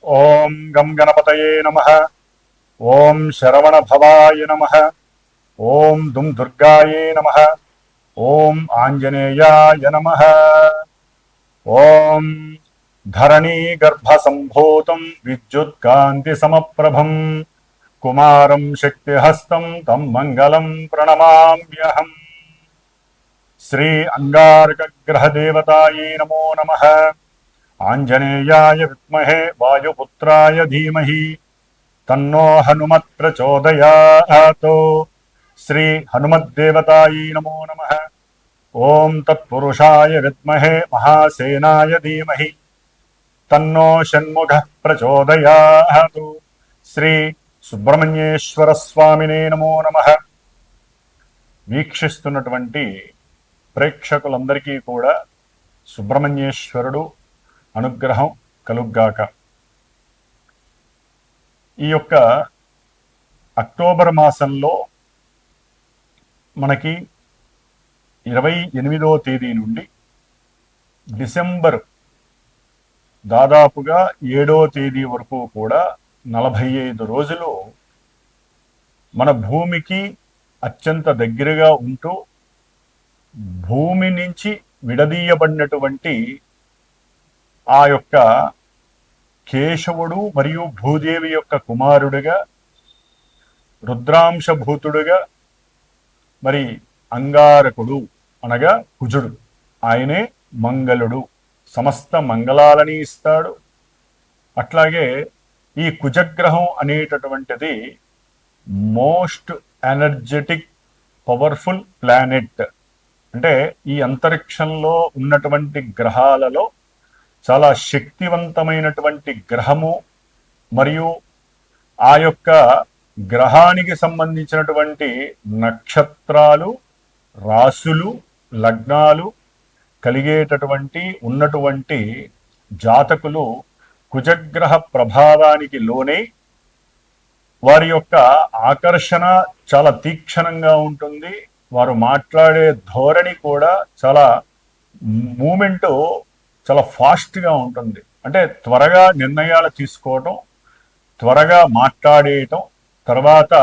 ఓం గం గణపతయే నమః. ఓం శరవణభవాయ నమః. ఓం దుం దుర్గాయే నమః. ఓం ఆంజనేయాయ నమః. ఓం ధరణీ గర్భసంభూతం విద్యుత్కాంతి సమప్రభం కుమారం శక్తిహస్తం తం మంగళం ప్రణమామ్యహం. శ్రీ అంగారకగ్రహదేవతాయే నమో నమః. ఆంజనేయాయ విద్మహే వాయుపుత్రాయ ధీమహి తన్నో హనుమత్ ప్రచోదయాత్. శ్రీ హనుమద్దేవతాయై నమో నమః. ఓం తత్పురుషాయ విద్మహే మహాసేనాయ ధీమహి తన్నో షణ్ముఖః ప్రచోదయాత్. శ్రీ సుబ్రహ్మణ్యేశ్వర స్వామినే నమో నమః. వీక్షిస్తున్నటువంటి ప్రేక్షకులందరికీ కూడా సుబ్రహ్మణ్యేశ్వరుడు అనుగ్రహం కలుగ్గాక. ఈ యొక్క అక్టోబర్ మాసంలో మనకి 28వ తేదీ నుండి డిసెంబర్ దాదాపుగా 7వ తేదీ వరకు కూడా 45 రోజులు మన భూమికి అత్యంత దగ్గరగా ఉంటూ భూమి నుంచి విడదీయబడినటువంటి ఆ యొక్క కేశవుడు మరియు భూదేవి యొక్క కుమారుడుగా రుద్రాంశభూతుడుగా మరి అంగారకుడు అనగా కుజుడు, ఆయనే మంగళుడు, సమస్త మంగళాలని ఇస్తాడు. అట్లాగే ఈ కుజగ్రహం అనేటటువంటిది మోస్ట్ ఎనర్జెటిక్ పవర్ఫుల్ ప్లానెట్. అంటే ఈ అంతరిక్షంలో ఉన్నటువంటి గ్రహాలలో చాలా శక్తివంతమైనటువంటి గ్రహము. మరియు ఆ యొక్క గ్రహానికి సంబంధించినటువంటి నక్షత్రాలు, రాసులు, లగ్నాలు కలిగేటటువంటి ఉన్నటువంటి జాతకులు కుజగ్రహ ప్రభావానికి లోనే వారి యొక్క ఆకర్షణ చాలా తీక్షణంగా ఉంటుంది. వారు మాట్లాడే ధోరణి కూడా చాలా మూమెంట్ చాలా ఫాస్ట్గా ఉంటుంది. అంటే త్వరగా నిర్ణయాలు తీసుకోవటం, త్వరగా మాట్లాడేయటం, తర్వాత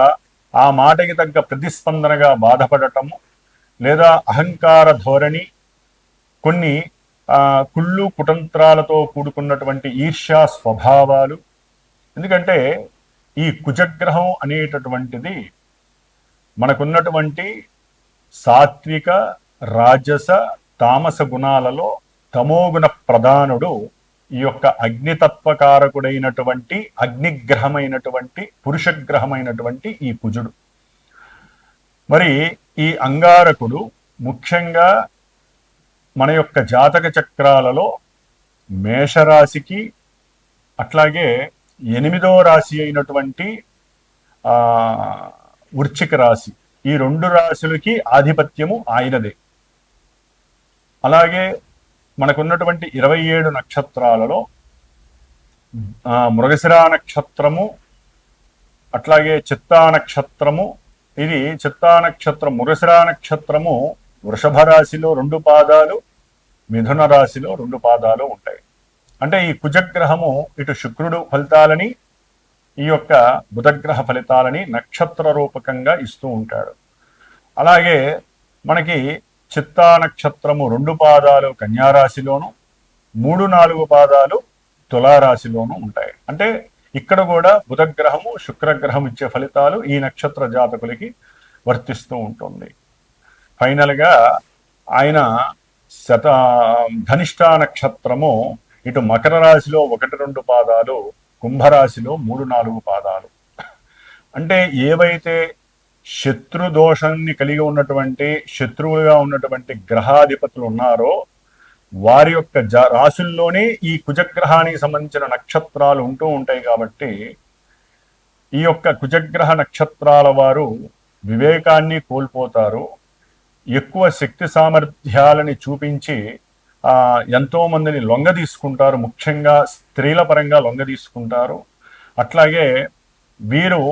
ఆ మాటకి తగ్గ ప్రతిస్పందనగా బాధపడటము, లేదా అహంకార ధోరణి, కొన్ని కుళ్ళు కుతంత్రాలతో కూడుకున్నటువంటి ఈర్ష్యా స్వభావాలు. ఎందుకంటే ఈ కుజగ్రహం అనేటటువంటిది మనకున్నటువంటి సాత్విక, రాజస, తామస గుణాలలో తమోగుణ ప్రధానుడు ఈ యొక్క అగ్నితత్వకారకుడైనటువంటి అగ్నిగ్రహమైనటువంటి పురుషగ్రహమైనటువంటి ఈ కుజుడు. మరి ఈ అంగారకుడు ముఖ్యంగా మన యొక్క జాతక చక్రాలలో మేషరాశికి, అట్లాగే 8వ రాశి అయినటువంటి వృశ్చిక రాశి, ఈ 2 రాశులకి ఆధిపత్యము ఆయనదే. అలాగే మనకున్నటువంటి 27 నక్షత్రాలలో మృగశిరా నక్షత్రము, అట్లాగే చిత్తా నక్షత్రము, ఇది చిత్తా నక్షత్రం, మృగశిరా నక్షత్రము వృషభ రాశిలో 2 పాదాలు, మిథున రాశిలో 2 పాదాలు ఉంటాయి. అంటే ఈ కుజగ్రహము ఇటు శుక్రుడు ఫలితాలని, ఈ యొక్క బుధగ్రహ ఫలితాలని నక్షత్ర రూపకంగా ఇస్తూ ఉంటాడు. అలాగే మనకి చిత్తా నక్షత్రము 2 పాదాలు కన్యారాశిలోను, 3-4 పాదాలు తులారాశిలోను ఉంటాయి. అంటే ఇక్కడ కూడా బుధగ్రహము, శుక్రగ్రహం ఇచ్చే ఫలితాలు ఈ నక్షత్ర జాతకులకి వర్తిస్తూ ఉంటుంది. ఫైనల్గా ఆయన ధనిష్ఠా నక్షత్రము ఇటు మకర రాశిలో 1-2 పాదాలు, కుంభరాశిలో 3-4 పాదాలు. అంటే ఏవైతే శత్రుదోషాన్ని కలిగి ఉన్నటువంటి, శత్రువులుగా ఉన్నటువంటి గ్రహాధిపతులు ఉన్నారో వారి యొక్క రాశుల్లోనే ఈ కుజగ్రహానికి సంబంధించిన నక్షత్రాలు ఉంటూ ఉంటాయి. కాబట్టి ఈ యొక్క కుజగ్రహ నక్షత్రాల వారు వివేకాన్ని కోల్పోతారు, ఎక్కువ శక్తి సామర్థ్యాలని చూపించి ఎంతో మందిని లొంగ తీసుకుంటారు, ముఖ్యంగా స్త్రీల పరంగా లొంగ తీసుకుంటారు. అట్లాగే వీరు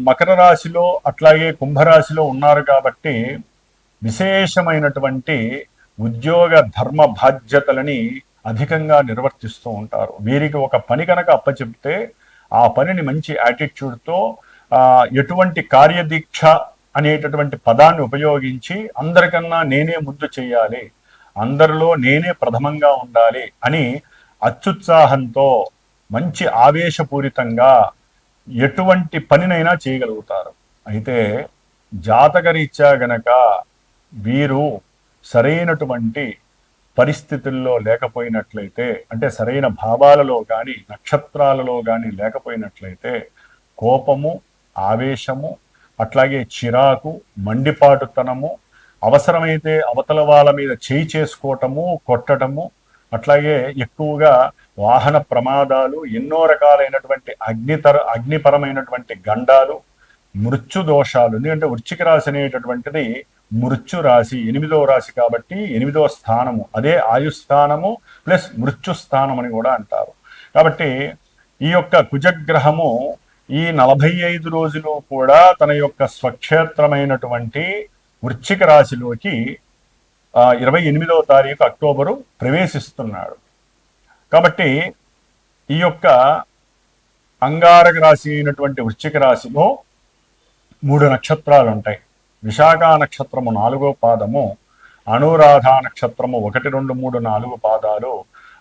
మకర రాశిలో అట్లాగే కుంభరాశిలో ఉన్నారు కాబట్టి విశేషమైనటువంటి ఉద్యోగ ధర్మ బాధ్యతలని అధికంగా నిర్వర్తిస్తూ ఉంటారు. వీరికి ఒక పని కనుక అప్పచెప్తే ఆ పనిని మంచి యాటిట్యూడ్తో ఎటువంటి కార్యదీక్ష అనేటటువంటి పదాన్ని ఉపయోగించి అందరికన్నా నేనే ముందు చేయాలి, అందరిలో నేనే ప్రథమంగా ఉండాలి అని అత్యుత్సాహంతో మంచి ఆవేశపూరితంగా ఎటువంటి పనినైనా చేయగలుగుతారు. అయితే జాతకరీత్యా గనక వీరు సరైనటువంటి పరిస్థితుల్లో లేకపోయినట్లయితే, అంటే సరైన భావాలలో కానీ నక్షత్రాలలో కానీ లేకపోయినట్లయితే కోపము, ఆవేశము, అట్లాగే చిరాకు, మండిపాటుతనము, అవసరమైతే అవతల వాళ్ళ మీద చేయి చేసుకోవటము, కొట్టటము, అట్లాగే ఎక్కువగా వాహన ప్రమాదాలు, ఎన్నో రకాలైనటువంటి అగ్నిపరమైనటువంటి గండాలు, మృత్యు దోషాలు. ఎందుకంటే వృశ్చిక రాశి అనేటటువంటిది మృత్యు రాశి, 8వ రాశి కాబట్టి 8వ స్థానము, అదే ఆయుస్థానము ప్లస్ మృత్యు స్థానం అని కూడా అంటారు. కాబట్టి ఈ యొక్క కుజగ్రహము ఈ 45 రోజులు కూడా తన యొక్క స్వక్షేత్రమైనటువంటి వృశ్చిక రాశిలోకి 28వ తారీఖు అక్టోబరు ప్రవేశిస్తున్నాడు. కాబట్టి ఈ యొక్క అంగారక రాశి అయినటువంటి వృశ్చిక రాశిలో 3 నక్షత్రాలు ఉంటాయి. విశాఖ నక్షత్రము 4వ పాదము, అనురాధ నక్షత్రము 1, 2, 3, 4 పాదాలు,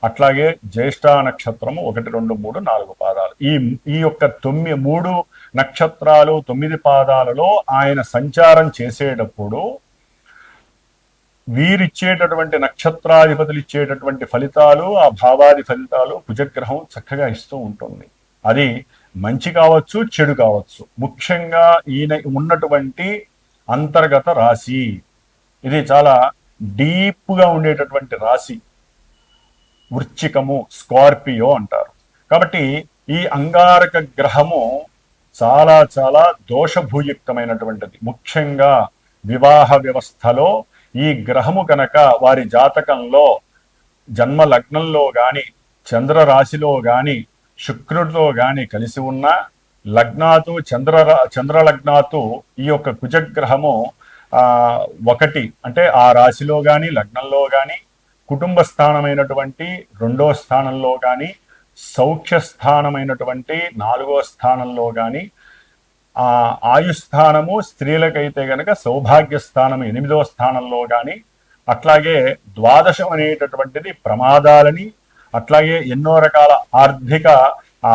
అట్లాగే జ్యేష్ఠ నక్షత్రము 1, 2, 3, 4 పాదాలు. ఈ యొక్క 3 నక్షత్రాలు 9 పాదాలలో ఆయన సంచారం చేసేటప్పుడు వీరిచ్చేటటువంటి నక్షత్రాధిపతులు ఇచ్చేటటువంటి ఫలితాలు, ఆ భావాది ఫలితాలు కుజగ్రహం చక్కగా ఇస్తూ ఉంటుంది. అది మంచి కావచ్చు, చెడు కావచ్చు. ముఖ్యంగా ఈయన ఉన్నటువంటి అంతర్గత రాశి ఇది చాలా డీప్గా ఉండేటటువంటి రాశి వృశ్చికము, స్కార్పియో అంటారు. కాబట్టి ఈ అంగారక గ్రహము చాలా చాలా దోషభూయుక్తమైనటువంటిది. ముఖ్యంగా వివాహ వ్యవస్థలో ఈ గ్రహము కనుక వారి జాతకంలో జన్మ లగ్నంలో కానీ, చంద్ర రాశిలో కానీ, శుక్రుడితో కానీ కలిసి ఉన్న లగ్నాతు చంద్ర లగ్నాతు ఈ యొక్క కుజగ్రహము 1 అంటే ఆ రాశిలో కానీ లగ్నంలో కానీ, కుటుంబ స్థానమైనటువంటి 2వ స్థానంలో కానీ, సౌఖ్య స్థానమైనటువంటి 4వ స్థానంలో కానీ, ఆయుస్థానము స్త్రీలకైతే గనక సౌభాగ్య స్థానము 8వ స్థానంలో కానీ, అట్లాగే ద్వాదశం అనేటటువంటిది ప్రమాదాలని, అట్లాగే ఎన్నో రకాల ఆర్థిక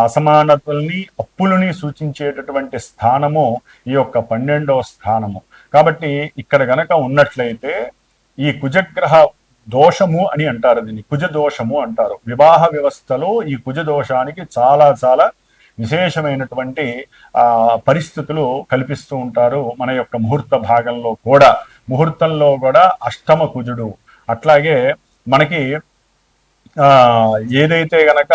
అసమానతల్ని, అప్పులని సూచించేటటువంటి స్థానము ఈ యొక్క 12వ స్థానము. కాబట్టి ఇక్కడ గనక ఉన్నట్లయితే ఈ కుజగ్రహ దోషము అని అంటారు, దీన్ని కుజ దోషము అంటారు. వివాహ వ్యవస్థలో ఈ కుజ దోషానికి చాలా చాలా విశేషమైనటువంటి పరిస్థితులు కల్పిస్తూ ఉంటారు. మన యొక్క ముహూర్త భాగంలో కూడా, ముహూర్తంలో కూడా అష్టమ కుజుడు, అట్లాగే మనకి ఏదైతే గనక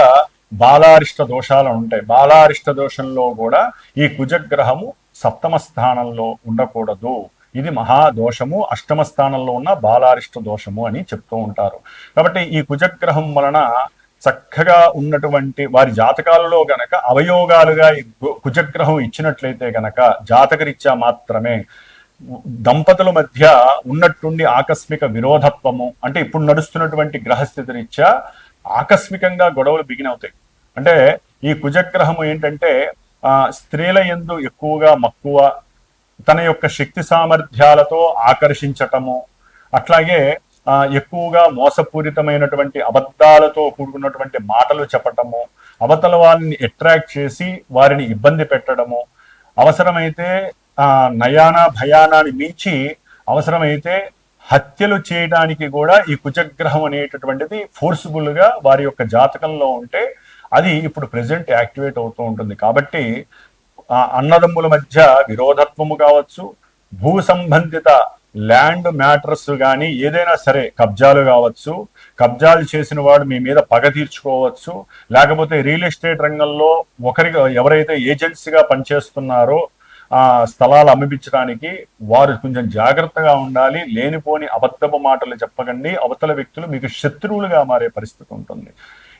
బాలారిష్ట దోషాలు ఉంటాయి, బాలారిష్ట దోషంలో కూడా ఈ కుజగ్రహము 7వ స్థానంలో ఉండకూడదు. ఇది మహాదోషము, 8వ స్థానంలో ఉన్న బాలారిష్ట దోషము అని చెప్తూ ఉంటారు. కాబట్టి ఈ కుజగ్రహం వలన చక్కగా ఉన్నటువంటి వారి జాతకాలలో గనక అవయోగాలుగా ఈ కుజగ్రహం ఇచ్చినట్లయితే గనక జాతకరీత్యా మాత్రమే దంపతుల మధ్య ఉన్నట్టుండి ఆకస్మిక విరోధత్వము, అంటే ఇప్పుడు నడుస్తున్నటువంటి గ్రహస్థితి రీత్యా ఆకస్మికంగా గొడవలు బిగినవుతాయి. అంటే ఈ కుజగ్రహము ఏంటంటే స్త్రీల యందు ఎక్కువగా మక్కువ, తన యొక్క శక్తి సామర్థ్యాలతో ఆకర్షించటము, అట్లాగే ఎక్కువగా మోసపూరితమైనటువంటి అబద్ధాలతో కూడుకున్నటువంటి మాటలు చెప్పటము, అవతల వాళ్ళని అట్రాక్ట్ చేసి వారిని ఇబ్బంది పెట్టడము, అవసరమైతే నయాన భయానాన్ని మించి అవసరమైతే హత్యలు చేయడానికి కూడా ఈ కుజగ్రహం అనేటటువంటిది ఫోర్స్ఫుల్గా వారి యొక్క జాతకంలో ఉంటే అది ఇప్పుడు ప్రెసెంట్ యాక్టివేట్ అవుతూ ఉంటుంది. కాబట్టి అన్నదమ్ముల మధ్య విరోధత్వము కావచ్చు, భూ సంబంధిత ల్యాండ్ మ్యాటర్స్ కానీ ఏదైనా సరే, కబ్జాలు కావచ్చు, కబ్జాలు చేసిన వాడు మీ మీద పగ తీర్చుకోవచ్చు, లేకపోతే రియల్ ఎస్టేట్ రంగంలో ఎవరైతే ఏజెన్సీగా పనిచేస్తున్నారో స్థలాలు అమ్మిపించడానికి వారు కొంచెం జాగ్రత్తగా ఉండాలి. లేనిపోని అబద్ధపు మాటలు చెప్పకండి, అవతల వ్యక్తులు మీకు శత్రువులుగా మారే పరిస్థితి ఉంటుంది.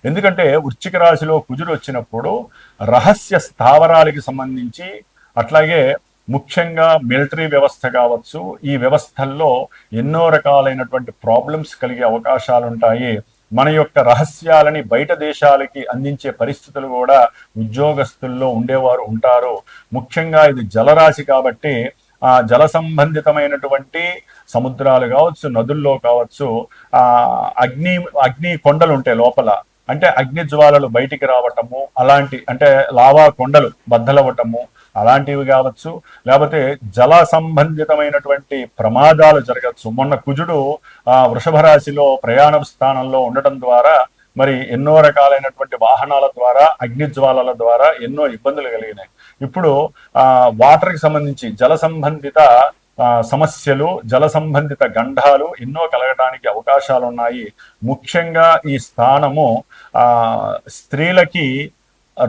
ఎందుకంటే వృశ్చిక రాశిలో కుజుడు వచ్చినప్పుడు రహస్య స్థావరాలకి సంబంధించి, అట్లాగే ముఖ్యంగా మిలిటరీ వ్యవస్థ కావచ్చు, ఈ వ్యవస్థల్లో ఎన్నో రకాలైనటువంటి ప్రాబ్లమ్స్ కలిగే అవకాశాలు ఉంటాయి. మన యొక్క రహస్యాలని బయట దేశాలకి అందించే పరిస్థితులు కూడా ఉద్యోగస్తుల్లో ఉండేవారు ఉంటారు. ముఖ్యంగా ఇది జలరాశి కాబట్టి ఆ జల సంబంధితమైనటువంటి సముద్రాలు కావచ్చు, నదుల్లో కావచ్చు, ఆ అగ్ని అగ్ని కొండలు ఉంటాయి లోపల, అంటే అగ్ని జ్వాలలు బయటికి రావటము, అలాంటి అంటే లావా కొండలు బద్దలవ్వటము అలాంటివి కావచ్చు, లేకపోతే జల సంబంధితమైనటువంటి ప్రమాదాలు జరగచ్చు. మొన్న కుజుడు వృషభ రాశిలో ప్రయాణ స్థానంలో ఉండటం ద్వారా మరి ఎన్నో రకాలైనటువంటి వాహనాల ద్వారా అగ్ని జ్వాలల ద్వారా ఎన్నో ఇబ్బందులు కలిగినాయి. ఇప్పుడు వాటర్కి సంబంధించి జల సంబంధిత సమస్యలు, జల సంబంధిత గండాలు ఎన్నో కలగటానికి అవకాశాలు ఉన్నాయి. ముఖ్యంగా ఈ స్థానము స్త్రీలకి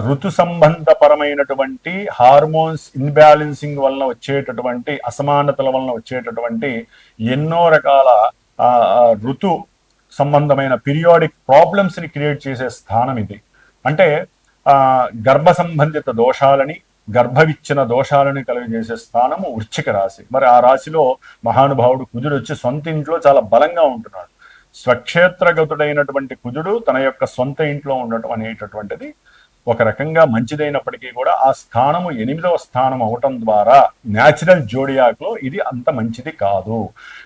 ఋతు సంబంధపరమైనటువంటి హార్మోన్స్ ఇన్బ్యాలెన్సింగ్ వలన వచ్చేటటువంటి అసమానతల వలన వచ్చేటటువంటి ఎన్నో రకాల ఋతు సంబంధమైన పీరియాడిక్ ప్రాబ్లమ్స్ ని క్రియేట్ చేసే స్థానం ఇది. అంటే గర్భ సంబంధిత దోషాలని, గర్భవిచ్చిన దోషాలను కలిగజేసే స్థానము వృశ్చిక రాశి. మరి ఆ రాశిలో మహానుభావుడు కుజుడు వచ్చి సొంత ఇంట్లో చాలా బలంగా ఉంటున్నాడు. స్వక్షేత్రగతుడైనటువంటి కుజుడు తన యొక్క సొంత ఇంట్లో ఉండటం అనేటటువంటిది ఒక రకంగా మంచిదైనప్పటికీ కూడా ఆ స్థానము 8వ స్థానం అవటం ద్వారా న్యాచురల్ జోడియాక్లో ఇది అంత మంచిది కాదు.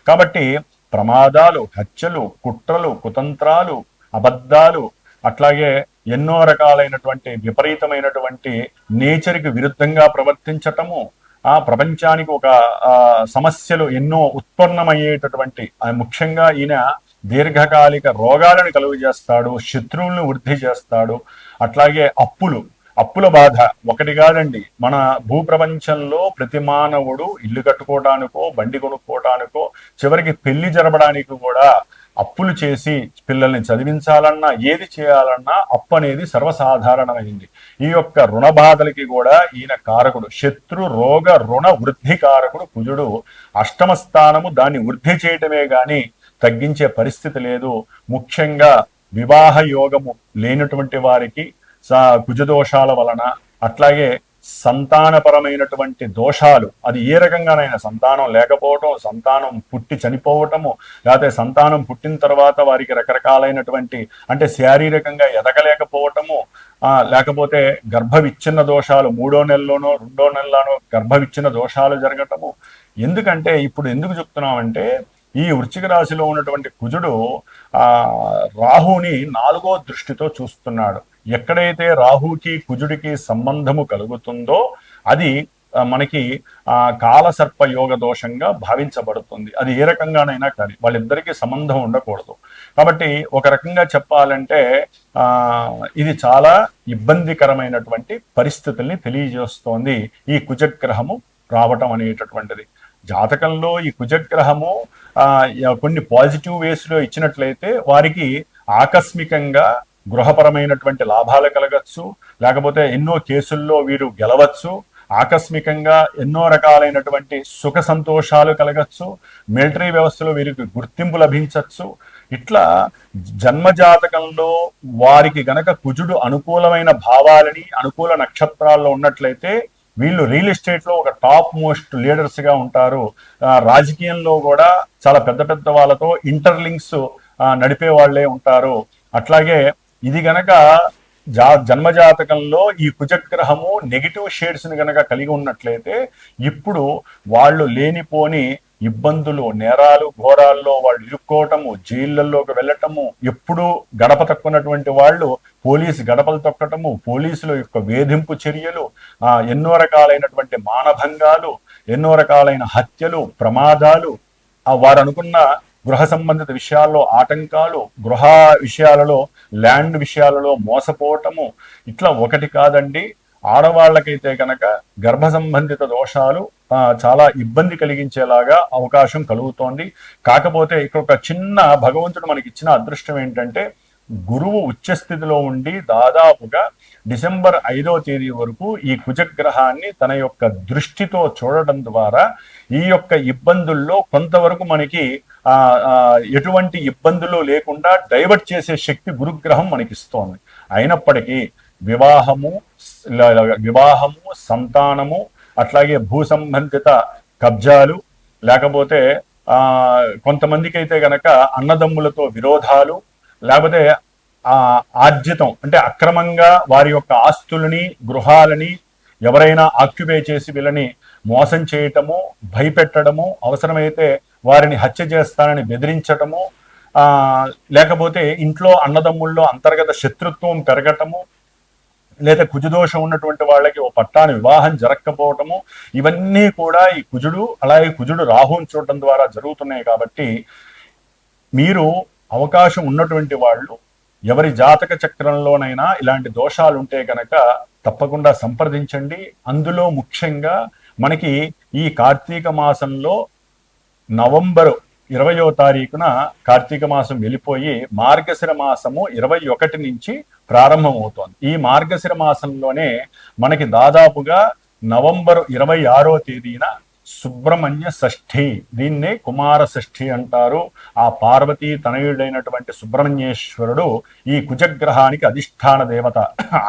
కాబట్టి ప్రమాదాలు, హత్యలు, కుట్రలు, కుతంత్రాలు, అబద్ధాలు, అట్లాగే ఎన్నో రకాలైనటువంటి విపరీతమైనటువంటి నేచర్కి విరుద్ధంగా ప్రవర్తించటము, ఆ ప్రపంచానికి ఒక సమస్యలు ఎన్నో ఉత్పన్నమయ్యేటటువంటి, ముఖ్యంగా ఈయన దీర్ఘకాలిక రోగాలను కలుగు చేస్తాడు, శత్రువులను వృద్ధి చేస్తాడు. అట్లాగే అప్పుల బాధ ఒకటి కాదండి. మన భూప్రపంచంలో ప్రతి మానవుడు ఇల్లు కట్టుకోవడానికో, బండి కొనుక్కోవడానికో, చివరికి పెళ్లి జరపడానికి కూడా అప్పులు చేసి పిల్లల్ని చదివించాలన్నా, ఏది చేయాలన్నా అప్పు అనేది సర్వసాధారణమైంది. ఈ యొక్క రుణ బాధలకి కూడా ఈయన కారకుడు. శత్రు రోగ రుణ వృద్ధి కారకుడు కుజుడు. అష్టమ స్థానము దాన్ని వృద్ధి చేయటమే గాని తగ్గించే పరిస్థితి లేదు. ముఖ్యంగా వివాహ యోగము లేనటువంటి వారికి కుజదోషాల వలన, అట్లాగే సంతానపరమైనటువంటి దోషాలు, అది ఏ రకంగానైనా సంతానం లేకపోవటం, సంతానం పుట్టి చనిపోవటము, లేకపోతే సంతానం పుట్టిన తర్వాత వారికి రకరకాలైనటువంటి అంటే శారీరకంగా ఎదగలేకపోవటము, లేకపోతే గర్భవిచ్ఛిన్న దోషాలు 3వ నెలలోనో 2వ నెలలోనో గర్భవిచ్ఛిన్న దోషాలు జరగటము. ఎందుకంటే ఇప్పుడు ఎందుకు చెప్తున్నామంటే ఈ వృశ్చిక రాశిలో ఉన్నటువంటి కుజుడు రాహుని 4వ దృష్టితో చూస్తున్నాడు. ఎక్కడైతే రాహుకి కుజుడికి సంబంధము కలుగుతుందో అది మనకి కాలసర్ప యోగ దోషంగా భావించబడుతుంది. అది ఏ రకంగానైనా కానీ వాళ్ళిద్దరికీ సంబంధం ఉండకూడదు. కాబట్టి ఒక రకంగా చెప్పాలంటే ఇది చాలా ఇబ్బందికరమైనటువంటి పరిస్థితుల్ని తెలియజేస్తోంది ఈ కుజగ్రహము రావటం అనేటటువంటిది. జాతకంలో ఈ కుజగ్రహము కొన్ని పాజిటివ్ వేస్లో ఇచ్చినట్లయితే వారికి ఆకస్మికంగా గృహపరమైనటువంటి లాభాలు కలగచ్చు, లేకపోతే ఎన్నో కేసుల్లో వీరు గెలవచ్చు, ఆకస్మికంగా ఎన్నో రకాలైనటువంటి సుఖ సంతోషాలు కలగచ్చు, మిలిటరీ వ్యవస్థలో వీరికి గుర్తింపు లభించవచ్చు. ఇట్లా జన్మజాతకంలో వారికి గనక కుజుడు అనుకూలమైన భావాలని, అనుకూల నక్షత్రాల్లో ఉన్నట్లయితే వీళ్ళు రియల్ ఎస్టేట్లో ఒక టాప్ మోస్ట్ లీడర్స్గా ఉంటారు. రాజకీయంలో కూడా చాలా పెద్ద పెద్ద వాళ్ళతో ఇంటర్లింక్స్ నడిపే వాళ్ళే ఉంటారు. అట్లాగే ఇది గనక జన్మజాతకంలో ఈ కుజగ్రహము నెగిటివ్ షేడ్స్ని గనక కలిగి ఉన్నట్లయితే ఇప్పుడు వాళ్ళు లేనిపోని ఇబ్బందులు, నేరాలు, ఘోరాల్లో వాళ్ళు ఇరుక్కోవటము, జైళ్ళల్లోకి వెళ్ళటము, ఎప్పుడూ గడప తక్కున్నటువంటి వాళ్ళు పోలీసు గడపలు తొక్కటము, పోలీసుల యొక్క వేధింపు చర్యలు, ఎన్నో రకాలైనటువంటి మానభంగాలు, ఎన్నో రకాలైన హత్యలు, ప్రమాదాలు, వారు అనుకున్న గృహ సంబంధిత విషయాల్లో ఆటంకాలు, గృహ విషయాలలో, ల్యాండ్ విషయాలలో మోసపోవటము, ఇట్లా ఒకటి కాదండి. ఆడవాళ్ళకైతే కనుక గర్భ సంబంధిత దోషాలు చాలా ఇబ్బంది కలిగించేలాగా అవకాశం కలుగుతోంది. కాకపోతే ఇక్కడ ఒక చిన్న భగవంతుడు మనకి ఇచ్చిన అదృష్టం ఏంటంటే గురువు ఉచ్చస్థితిలో ఉండి దాదాపుగా డిసెంబర్ 5వ తేదీ వరకు ఈ కుజగ్రహాన్ని తన యొక్క దృష్టితో చూడడం ద్వారా ఈ యొక్క ఇబ్బందుల్లో కొంతవరకు మనకి ఎటువంటి ఇబ్బందులు లేకుండా డైవర్ట్ చేసే శక్తి గురుగ్రహం మనకిస్తోంది. అయినప్పటికీ వివాహము, సంతానము, అట్లాగే భూ సంబంధిత కబ్జాలు, లేకపోతే కొంతమందికి అయితే గనక అన్నదమ్ములతో విరోధాలు, లేకపోతే ఆర్జితం అంటే అక్రమంగా వారి యొక్క ఆస్తులని గృహాలని ఎవరైనా ఆక్యుపై చేసి వీళ్ళని మోసం చేయటము, భయపెట్టడము, అవసరమైతే వారిని హత్య చేస్తానని బెదిరించటము, లేకపోతే ఇంట్లో అన్నదమ్ముల్లో అంతర్గత శత్రుత్వం పెరగటము, లేదా కుజదోషం ఉన్నటువంటి వాళ్ళకి ఓ పట్టాని వివాహం జరగకపోవటము, ఇవన్నీ కూడా ఈ కుజుడు అలాగే కుజుడు రాహుని చూడటం ద్వారా జరుగుతున్నాయి. కాబట్టి మీరు అవకాశం ఉన్నటువంటి వాళ్ళు ఎవరి జాతక చక్రంలోనైనా ఇలాంటి దోషాలు ఉంటే కనుక తప్పకుండా సంప్రదించండి. అందులో ముఖ్యంగా మనకి ఈ కార్తీక మాసంలో నవంబరు 20వ తారీఖున కార్తీక మాసం వెళ్ళిపోయి మార్గశిర మాసము 21 నుంచి ప్రారంభమవుతోంది. ఈ మార్గశిర మాసంలోనే మనకి దాదాపుగా నవంబరు 26వ తేదీన సుబ్రహ్మణ్య షష్ఠి, దీన్నే కుమార షష్ఠి అంటారు. ఆ పార్వతీ తనయుడైనటువంటి సుబ్రహ్మణ్యేశ్వరుడు ఈ కుజగ్రహానికి అధిష్టాన దేవత,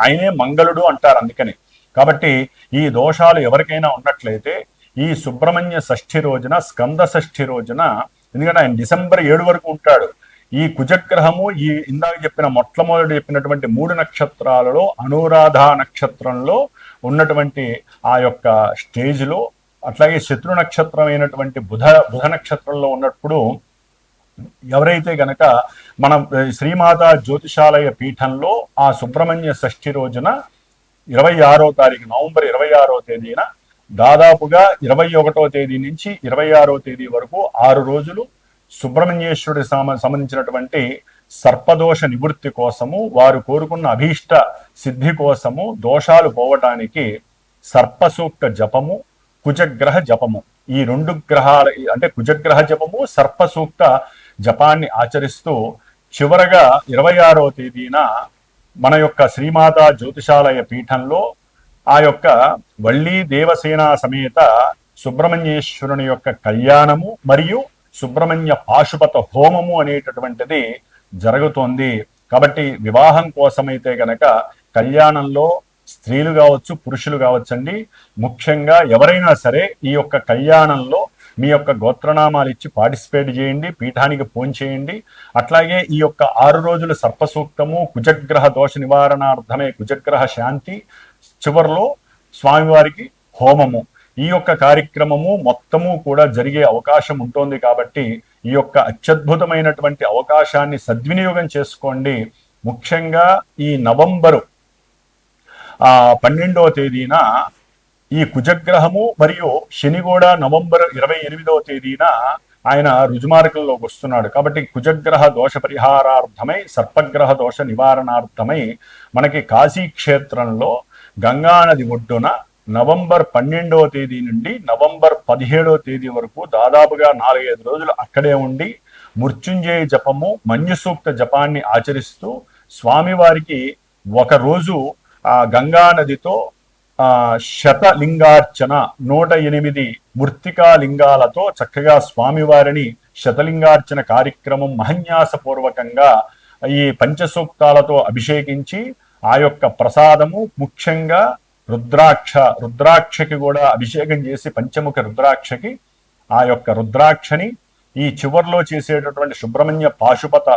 ఆయనే మంగళుడు అంటారు అందుకని. కాబట్టి ఈ దోషాలు ఎవరికైనా ఉన్నట్లయితే ఈ సుబ్రహ్మణ్య షష్ఠి రోజున, స్కంద షష్ఠి రోజున, ఎందుకంటే ఆయన డిసెంబర్ 7 వరకు ఉంటాడు. ఈ కుజగ్రహము ఈ ఇందాక చెప్పిన మొట్టమొదటి చెప్పినటువంటి 3 నక్షత్రాలలో అనురాధ నక్షత్రంలో ఉన్నటువంటి ఆ యొక్క స్టేజ్లో, అట్లాగే శత్రు నక్షత్రమైనటువంటి బుధ నక్షత్రంలో ఉన్నప్పుడు ఎవరైతే గనక మన శ్రీమాత జ్యోతిషాలయ పీఠంలో ఆ సుబ్రహ్మణ్య షష్ఠి రోజున 26వ తారీఖు నవంబర్ 26వ తేదీన దాదాపుగా 21వ తేదీ నుంచి 26వ తేదీ వరకు 6 రోజులు సుబ్రహ్మణ్యేశ్వరుడి సంబంధించినటువంటి సర్పదోష నివృత్తి కోసము, వారు కోరుకున్న అభీష్ట సిద్ధి కోసము, దోషాలు పోవటానికి సర్పసూక్త జపము, కుజగ్రహ జపము, ఈ 2 గ్రహాల అంటే కుజగ్రహ జపము, సర్పసూక్త జపాన్ని ఆచరిస్తూ చివరగా 26వ తేదీన మన యొక్క శ్రీమాతా జ్యోతిషాలయ పీఠంలో ఆ యొక్క వళ్ళీ దేవసేన సమేత సుబ్రహ్మణ్యేశ్వరుని యొక్క కళ్యాణము మరియు సుబ్రహ్మణ్య పాశుపత హోమము అనేటటువంటిది జరుగుతోంది. కాబట్టి వివాహం కోసమైతే గనక కళ్యాణంలో స్త్రీలు కావచ్చు, పురుషులు కావచ్చండి, ముఖ్యంగా ఎవరైనా సరే ఈ యొక్క కళ్యాణంలో మీ యొక్క గోత్రనామాలు ఇచ్చి పార్టిసిపేట్ చేయండి, పీఠానికి ఫోన్ చేయండి. అట్లాగే ఈ యొక్క 6 రోజుల సర్పసూక్తము, కుజగ్రహ దోష నివారణార్థమే కుజగ్రహ శాంతి, చివరిలో స్వామివారికి హోమము, ఈ యొక్క కార్యక్రమము మొత్తము కూడా జరిగే అవకాశం ఉంటుంది. కాబట్టి ఈ యొక్క అత్యద్భుతమైనటువంటి అవకాశాన్ని సద్వినియోగం చేసుకోండి. ముఖ్యంగా ఈ నవంబరు 12వ తేదీన ఈ కుజగ్రహము మరియు శని కూడా నవంబర్ 28వ తేదీన ఆయన రుజుమార్గంలోకి వస్తున్నాడు. కాబట్టి కుజగ్రహ దోష పరిహారార్థమై, సర్పగ్రహ దోష నివారణార్థమై మనకి కాశీ క్షేత్రంలో గంగానది ఒడ్డున నవంబర్ 12వ తేదీ నుండి నవంబర్ 17వ తేదీ వరకు దాదాపుగా 4-5 రోజులు అక్కడే ఉండి మృత్యుంజయ జపము, మన్యు సూక్త జపాన్ని ఆచరిస్తూ స్వామివారికి ఒకరోజు ఆ గంగా నదితో శతలింగార్చన 108 మృత్తికా లింగాలతో చక్కగా స్వామివారిని శతలింగార్చన కార్యక్రమం మహన్యాసపూర్వకంగా ఈ పంచసూక్తాలతో అభిషేకించి ఆ యొక్క ప్రసాదము, ముఖ్యంగా రుద్రాక్షకి కూడా అభిషేకం చేసి పంచముఖ రుద్రాక్షకి ఆ యొక్క రుద్రాక్షని ఈ చివర్లో చేసేటటువంటి సుబ్రహ్మణ్య పాశుపత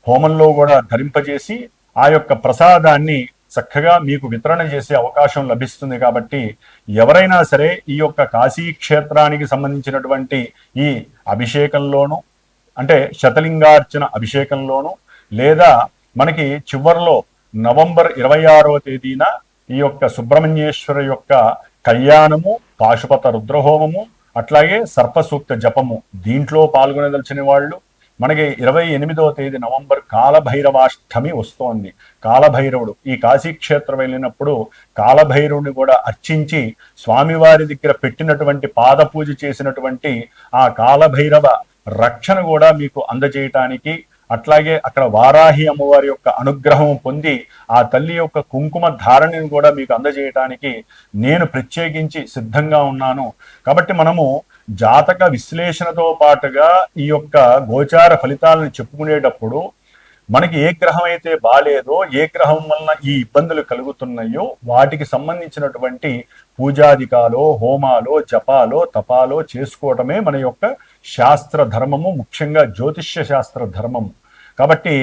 హోమంలో కూడా ధరింపజేసి ఆ యొక్క ప్రసాదాన్ని చక్కగా మీకు వితరణ చేసే అవకాశం లభిస్తుంది. కాబట్టి ఎవరైనా సరే ఈ యొక్క కాశీ క్షేత్రానికి సంబంధించినటువంటి ఈ అభిషేకంలోను, అంటే శతలింగార్చన అభిషేకంలోను, లేదా మనకి చివర్లో నవంబర్ 26వ తేదీన ఈ యొక్క సుబ్రహ్మణ్యేశ్వర యొక్క కళ్యాణము, పాశుపత రుద్రహోమము, అట్లాగే సర్పసూక్త జపము, దీంట్లో పాల్గొనదలిచిన వాళ్ళు మనకి 28వ తేదీ నవంబర్ కాలభైరవాష్టమి వస్తోంది. కాలభైరవుడు ఈ కాశీక్షేత్రం వెళ్ళినప్పుడు కాలభైరవుని కూడా అర్చించి స్వామివారి దగ్గర పెట్టినటువంటి పాదపూజ చేసినటువంటి ఆ కాలభైరవ రక్షణ కూడా మీకు అందజేయటానికి, అట్లాగే అక్కడ వారాహి అమ్మవారి యొక్క అనుగ్రహం పొంది ఆ తల్లి యొక్క కుంకుమ ధారణని కూడా మీకు అందజేయటానికి నేను ప్రత్యేకించి సిద్ధంగా ఉన్నాను. కాబట్టి మనము జాతక విశ్లేషణతో పాటుగా ఈ యొక్క గోచార ఫలితాలను చెప్పుకునేటప్పుడు మనకి ఏ గ్రహం అయితే బాలేదో, ఏ గ్రహం వలన ఈ ఇబ్బందులు కలుగుతున్నాయో వాటికి సంబంధించినటువంటి పూజాధికాలో, హోమాలో, జపాలో, తపాలో చేసుకోవటమే మన యొక్క శాస్త్ర ధర్మము, ముఖ్యంగా జ్యోతిష్య శాస్త్ర ధర్మము. కాబట్టి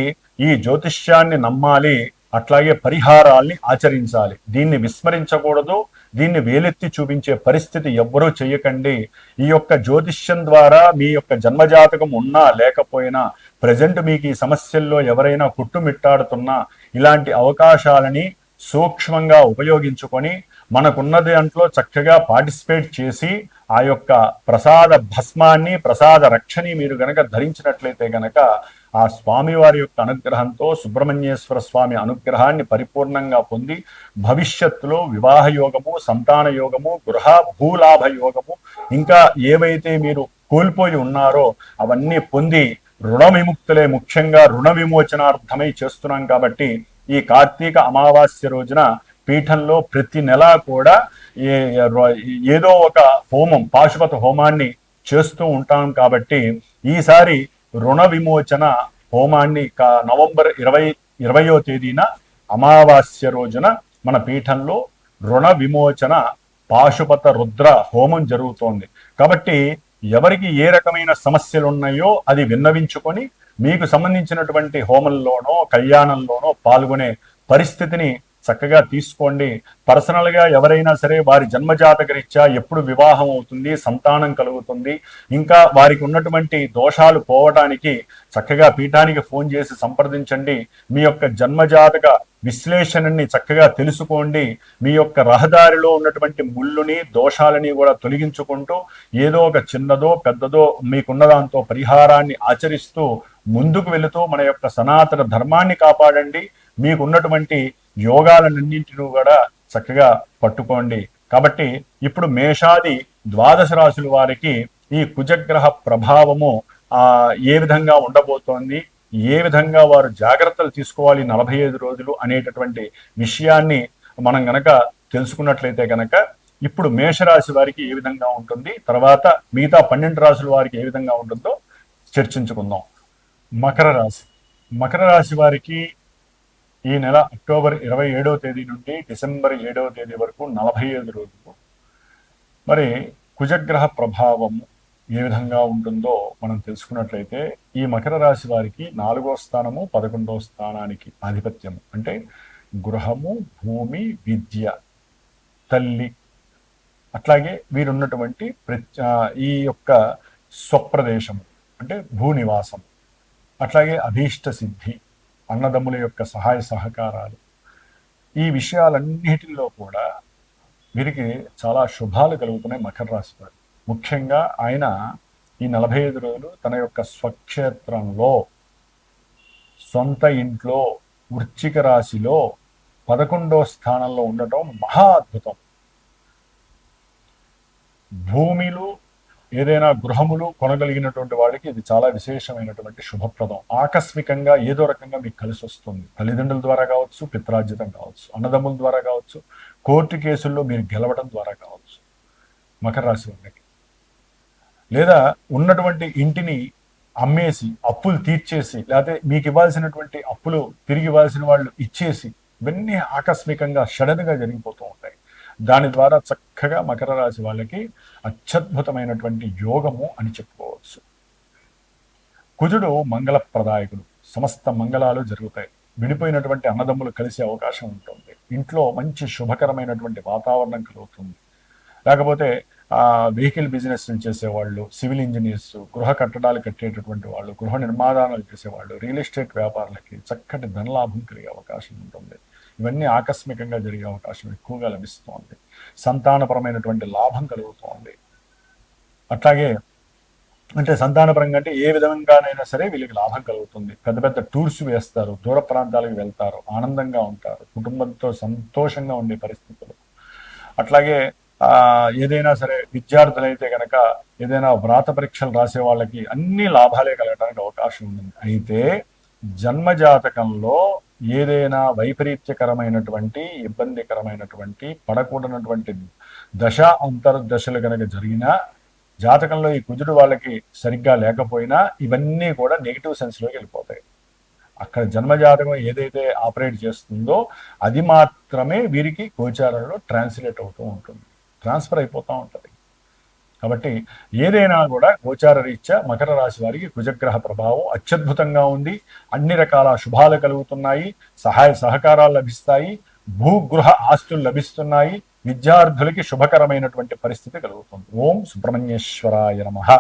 ఈ జ్యోతిష్యాన్ని నమ్మాలి, అట్లాగే పరిహారాల్ని ఆచరించాలి. దీన్ని విస్మరించకూడదు, దీన్ని వేలెత్తి చూపించే పరిస్థితి ఎవ్వరూ చేయకండి. ఈ యొక్క జ్యోతిష్యం ద్వారా మీ యొక్క జన్మజాతకం ఉన్నా లేకపోయినా, ప్రజెంట్ మీకు ఈ సమస్యల్లో ఎవరైనా కుట్టుమిట్టాడుతున్నా, ఇలాంటి అవకాశాలని సూక్ష్మంగా ఉపయోగించుకొని మనకున్న దాంట్లో చక్కగా పార్టిసిపేట్ చేసి ఆ యొక్క ప్రసాద భస్మాన్ని, ప్రసాద రక్షని మీరు గనక ధరించినట్లయితే గనక ఆ స్వామి వారి యొక్క అనుగ్రహంతో, సుబ్రహ్మణ్యేశ్వర స్వామి అనుగ్రహాన్ని పరిపూర్ణంగా పొంది భవిష్యత్తులో వివాహ యోగము, సంతాన యోగము, గృహ భూలాభ యోగము, ఇంకా ఏవైతే మీరు కోల్పోయి ఉన్నారో అవన్నీ పొంది రుణ విముక్తులే, ముఖ్యంగా రుణ విమోచనార్థమై చేస్తున్నాం. కాబట్టి ఈ కార్తీక అమావాస్య రోజున పీఠంలో ప్రతి నెల కూడా ఏదో ఒక హోమం, పాశుపత హోమాన్ని చేస్తూ ఉంటాం. కాబట్టి ఈసారి రుణ విమోచన హోమాన్ని నవంబర్ 20వ తేదీన అమావాస్య రోజున మన పీఠంలో రుణ విమోచన పాశుపత రుద్ర హోమం జరుగుతోంది. కాబట్టి ఎవరికి ఏ రకమైన సమస్యలు ఉన్నాయో అది విన్నవించుకొని మీకు సంబంధించినటువంటి హోమంలోనో కళ్యాణంలోనో పాల్గొనే పరిస్థితిని చక్కగా తీసుకోండి. పర్సనల్గా ఎవరైనా సరే వారి జన్మజాతక రీత్యా ఎప్పుడు వివాహం అవుతుంది, సంతానం కలుగుతుంది, ఇంకా వారికి ఉన్నటువంటి దోషాలు పోవటానికి చక్కగా పీఠానికి ఫోన్ చేసి సంప్రదించండి. మీ యొక్క జన్మజాతక విశ్లేషణని చక్కగా తెలుసుకోండి. మీ యొక్క రహదారిలో ఉన్నటువంటి ముళ్ళుని, దోషాలని కూడా తొలగించుకుంటూ ఏదో ఒక చిన్నదో పెద్దదో మీకున్న దాంతో పరిహారాన్ని ఆచరిస్తూ ముందుకు వెళుతూ మన యొక్క సనాతన ధర్మాన్ని కాపాడండి. మీకున్నటువంటి యోగాలన్నింటినీ కూడా చక్కగా పట్టుకోండి. కాబట్టి ఇప్పుడు మేషాది ద్వాదశ రాశుల వారికి ఈ కుజగ్రహ ప్రభావము ఏ విధంగా ఉండబోతోంది, ఏ విధంగా వారు జాగ్రత్తలు తీసుకోవాలి 45 రోజులు అనేటటువంటి విషయాన్ని మనం గనక తెలుసుకున్నట్లయితే గనక ఇప్పుడు మేషరాశి వారికి ఏ విధంగా ఉంటుంది, తర్వాత మిగతా 12 రాశుల వారికి ఏ విధంగా ఉంటుందో చర్చించుకుందాం. మకర రాశి. మకర రాశి వారికి ఈ నెల అక్టోబర్ 27వ తేదీ నుండి డిసెంబర్ 7వ తేదీ వరకు 45 రోజులు మరి కుజగ్రహ ప్రభావం ఏ విధంగా ఉంటుందో మనం తెలుసుకున్నట్లయితే ఈ మకర రాశి వారికి 4వ స్థానము 11వ స్థానానికి ఆధిపత్యము అంటే గృహము, భూమి, విద్య, తల్లి, అట్లాగే వీరున్నటువంటి ఈ యొక్క స్వప్రదేశము అంటే భూనివాసం, అట్లాగే అభీష్ట సిద్ధి, అన్నదమ్ముల యొక్క సహాయ సహకారాలు, ఈ విషయాలన్నిటిలో కూడా వీరికి చాలా శుభాలు కలుగుతున్నాయి. మకర రాశి వారు ముఖ్యంగా ఆయన ఈ 45 రోజులు తన యొక్క స్వక్షేత్రంలో, సొంత ఇంట్లో, వృశ్చిక రాశిలో 11వ స్థానంలో ఉండటం మహా అద్భుతం. భూమిలు ఏదైనా గృహములు కొనగలిగినటువంటి వాడికి ఇది చాలా విశేషమైనటువంటి శుభప్రదం. ఆకస్మికంగా ఏదో రకంగా మీకు కలిసి వస్తుంది. తల్లిదండ్రుల ద్వారా కావచ్చు, పిత్రార్జితం కావచ్చు, అన్నదమ్ముల ద్వారా కావచ్చు, కోర్టు కేసుల్లో మీరు గెలవడం ద్వారా కావచ్చు మకర రాశి వారికి, లేదా ఉన్నటువంటి ఇంటిని అమ్మేసి అప్పులు తీర్చేసి, లేకపోతే మీకు ఇవ్వాల్సినటువంటి అప్పులు తిరిగి ఇవ్వాల్సిన వాళ్ళు ఇచ్చేసి, ఇవన్నీ ఆకస్మికంగా సడన్గా జరిగిపోతూ ఉంటాయి. దాని ద్వారా చక్కగా మకర రాశి వాళ్ళకి అత్యద్భుతమైనటువంటి యోగము అని చెప్పుకోవచ్చు. కుజుడు మంగళప్రదాయకుడు, సమస్త మంగళాలు జరుగుతాయి. విడిపోయినటువంటి అన్నదమ్ములు కలిసే అవకాశం ఉంటుంది. ఇంట్లో మంచి శుభకరమైనటువంటి వాతావరణం కలుగుతుంది. లేకపోతే వెహికల్ బిజినెస్ చేసేవాళ్ళు, సివిల్ ఇంజనీర్స్, గృహ కట్టడాలు కట్టేటటువంటి వాళ్ళు, గృహ నిర్మాణాలు చేసేవాళ్ళు, రియల్ ఎస్టేట్ వ్యాపారులకి చక్కటి ధనలాభం కలిగే అవకాశం ఉంటుంది. ఇవన్నీ ఆకస్మికంగా జరిగే అవకాశం ఎక్కువగా లభిస్తోంది. సంతానపరమైనటువంటి లాభం కలుగుతోంది. అట్లాగే అంటే సంతానపరంగా అంటే ఏ విధంగానైనా సరే వీళ్ళకి లాభం కలుగుతుంది. పెద్ద పెద్ద టూర్స్ వేస్తారు, దూర ప్రాంతాలకు వెళ్తారు, ఆనందంగా ఉంటారు, కుటుంబంతో సంతోషంగా ఉండే పరిస్థితులు. అట్లాగే ఏదైనా సరే విద్యార్థులైతే కనుక ఏదైనా వ్రాత పరీక్షలు రాసే వాళ్ళకి అన్ని లాభాలే కలగడానికి అవకాశం ఉంది. అయితే జన్మజాతకంలో ఏదైనా వైపరీత్యకరమైనటువంటి, ఇబ్బందికరమైనటువంటి, పడకూడనటువంటి దశ అంతర్దశలు కనుక జరిగినా, జాతకంలో ఈ కుజుడు వాళ్ళకి సరిగ్గా లేకపోయినా ఇవన్నీ కూడా నెగిటివ్ సెన్స్లోకి వెళ్ళిపోతాయి. అక్కడ జన్మజాతకం ఏదైతే ఆపరేట్ చేస్తుందో అది మాత్రమే వీరికి గోచారంలో ట్రాన్స్లేట్ అవుతూ ఉంటుంది, ట్రాన్స్ఫర్ అయిపోతూ ఉంటుంది. కాబట్టి ఏదైనా కూడా గోచార రీత్యా మకర రాశి వారికి కుజగ్రహ ప్రభావం అత్యద్భుతంగా ఉంది. అన్ని రకాల శుభాలు కలుగుతున్నాయి, సహాయ సహకారాలు లభిస్తాయి, భూగృహ ఆస్తులు లభిస్తున్నాయి, విద్యార్థులకి శుభకరమైనటువంటి పరిస్థితి కలుగుతుంది. ఓం సుబ్రహ్మణ్యేశ్వరాయ నమః.